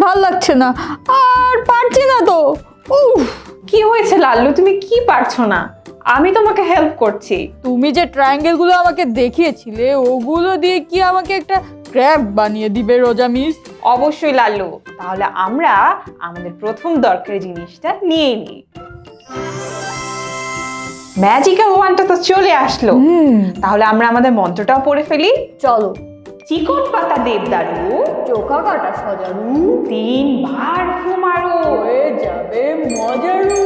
ভাল লাগছে না, আর পারছি না তো। উফ, কি হয়েছে লাল্লু, তুমি কি পারছো না? আমি তোমাকে হেল্প করছি। তুমি যে ট্রায়াঙ্গেল গুলো আমাকে দেখিয়েছিলে ওগুলো দিয়ে কি আমাকে একটা ক্র্যাফট বানিয়ে দিবে রোজা মিস? অবশ্যই লাল্লু, তাহলে আমরা আমাদের প্রথম দরকারি জিনিসটা নিয়ে নিই। ম্যাজিক্যাল ওয়ানটা তো চলে আসলো, তাহলে আমরা আমাদের মন্ত্রটাও পড়ে ফেলি। চলো। চিকন পাতা দেবদারু, চোখা কাটা সজারু, 3 বার ফু মারো, হয়ে যাবে মজারু।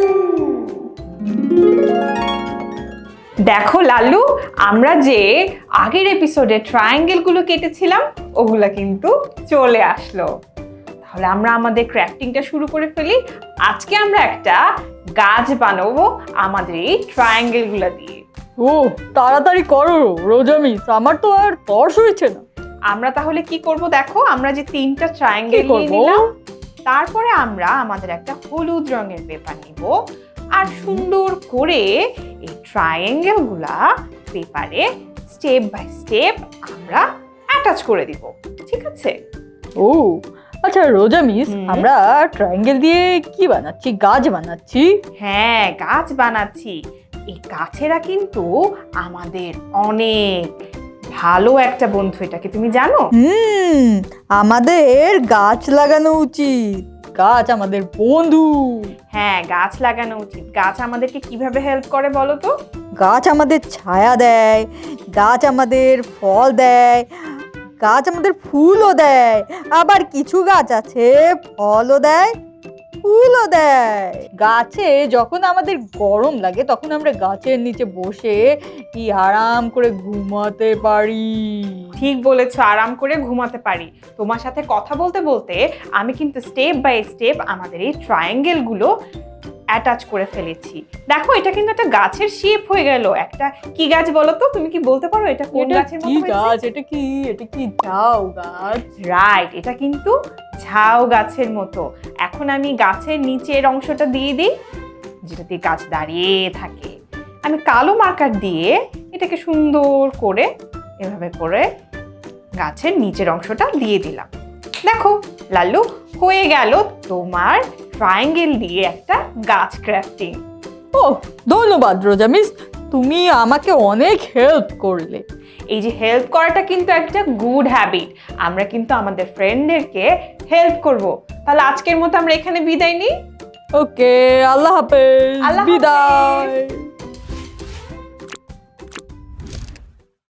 দেখো লাল্লু, আমরা যে আগের এপিসোডে ট্রায়াঙ্গেল গুলো কেটেছিলাম ওগুলা কিন্তু চলে আসলো। তাহলে আমরা আমাদের ক্রাফটিংটা শুরু করে ফেলি। আজকে আমরা একটা গাছ বানাবো আমাদের এই ট্রায়াঙ্গেল গুলা দিয়ে। ও তাড়াতাড়ি করো রোজা মিস, আমার তো আর তর্স হয়েছে না। আমরা তাহলে কি করব দেখো, আমরা যে 3টা ট্রায়াঙ্গেল নিয়ে নিলাম, তারপরে আমরা আমাদের একটা হলুদ রঙের পেপার নিব আর সুন্দর করে এই ট্রায়াঙ্গেল গুলা পেপারে স্টেপ বাই স্টেপ আমরা অ্যাটাচ করে দিব, ঠিক আছে? ও আচ্ছা রোজা মিস, আমরা ট্রায়াঙ্গেল দিয়ে কি বানাচ্ছি? গাছ বানাচ্ছি? হ্যাঁ, গাছ বানাচ্ছি। এই গাছেরা কিন্তু আমাদের অনেক ভালো একটা বন্ধু, এটা কি তুমি জানো? আমাদের গাছ লাগানো উচিত, গাছ আমাদের বন্ধু। হ্যাঁ, গাছ লাগানো উচিত। গাছ আমাদেরকে কিভাবে হেল্প করে বলো তো? গাছ আমাদের ছায়া দেয়, গাছ আমাদের ফল দেয়, গাছ আমাদের ফুলও দেয়, আবার কিছু গাছ আছে ফলও দেয় ফুলও দেয়। গাছে যখন আমাদের গরম লাগে তখন আমরা গাছের নিচে বসে কি আরাম করে ঘুমাতে পারি। ঠিক বলেছো, আরাম করে ঘুমাতে পারি। তোমার সাথে কথা বলতে বলতে আমি কিন্তু স্টেপ বাই স্টেপ আমাদের এই ট্রায়াঙ্গেল গুলো অ্যাটাচ করে ফেলেছি। দেখো, এটা কিন্তু একটা গাছের শেপ হয়ে গেল। একটা কি গাছ বলো তো? তুমি কি বলতে পারো এটা কোন গাছের মতো হয়েছে? গাছ এটা? কি ঝাউ গাছ? রাইট, এটা কিন্তু ঝাউ গাছের মতো। এখন আমি গাছের নিচের অংশটা দিয়ে দিই, যেটা দিয়ে গাছ দাঁড়িয়ে থাকে। আমি কালো মার্কার দিয়ে এটাকে সুন্দর করে এভাবে করে গাছের নিচের অংশটা দিয়ে দিলাম। দেখো লাল্লু, হয়ে গেল তোমার ট্রায়াঙ্গেল দিয়ে একটা গাছ ক্রাফটিং। ও ধন্যবাদ রোজা মিস, তুমি আমাকে অনেক হেল্প করলে। এই যে হেল্প করাটা কিন্তু একটা গুড হ্যাবিট। আমরা কিন্তু আমাদের ফ্রেন্ডদেরকে হেল্প করব। তাহলে আজকের মতো আমরা এখানে বিদায় নিই। ওকে, আল্লাহ হাফেজ, আল্লাহ হাফেজ। বিদায়।